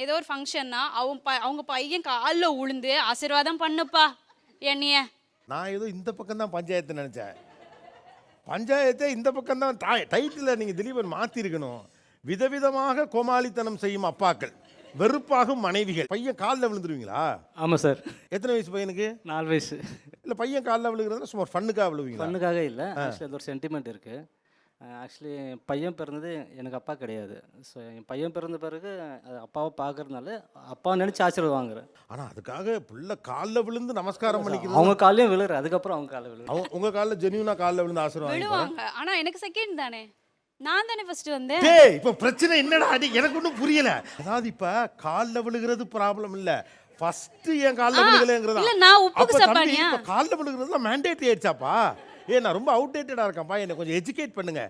ஏதோ ஒரு ஃபங்க்ஷன்னா அவங்க பையன் காலில் உளுந்து ஆசீர்வாதம் பண்ணுப்பா என்னைய. நான் ஏதோ இந்த பக்கம் தான் பஞ்சாயத்து நினைச்சேன். பஞ்சாயத்தை இந்த பக்கம் தான் டைட்டில் நீங்க திலீபன் மாத்திருக்கணும். விதவிதமாக கோமாளித்தனம் செய்யும் அப்பாக்கள், வெறுப்பாகும் மனைவிகள். பையன் காலில் விழுந்துருவீங்களா? ஆமாம் சார். எத்தனை வயசு பையனுக்கு? 4 வயசு. இல்லை பையன் காலில் விழுகிறதுனா சும்மா ஃபன்னுக்காக விழுவீங்களா? ஃபன்னுக்காக இல்லை, ஆக்சுவலி அது ஒரு சென்டிமெண்ட் இருக்குது. ஆக்சுவலி பையன் பிறந்தது எனக்கு அப்பா கிடையாது. ஸோ என் பையன் பிறந்த பிறகு அது அப்பாவை பார்க்கறதுனால அப்பாவை நினச்சி ஆசீர்வாதம் வாங்குறேன். ஆனால் அதுக்காக பிள்ளை காலில் விழுந்து நமஸ்காரம் பண்ணிக்கிறது. அவங்க காலையும் விழுற, அதுக்கப்புறம் அவங்க காலையில் விழுற. உங்கள் காலில் ஜென்யூனாக காலில் விழுந்து ஆசீர்வாதம் விழுவாங்க. ஆனால் எனக்கு செகண்ட் தானே, நான் தானே ஃபர்ஸ்ட் வந்தேன். இப்போ பிரச்சனை என்னடா அடி, எனக்கு ஒன்றும் புரியல. அதாவது இப்போ காலில் விழுகிறது ப்ராப்ளம் இல்லை, ஃபர்ஸ்ட் என் காலில் விழுகலைங்கிறதா? இல்ல நான் உப்புக்கு சப்பானியா? காலில் விழுகிறதுலாம் மேண்டேட்டரி ஆயிடுச்சாப்பா? நான் ரொம்ப அவுடேட்டடாக இருக்கேன்ப்பா, என்னை கொஞ்சம் எஜுகேட் பண்ணுங்க.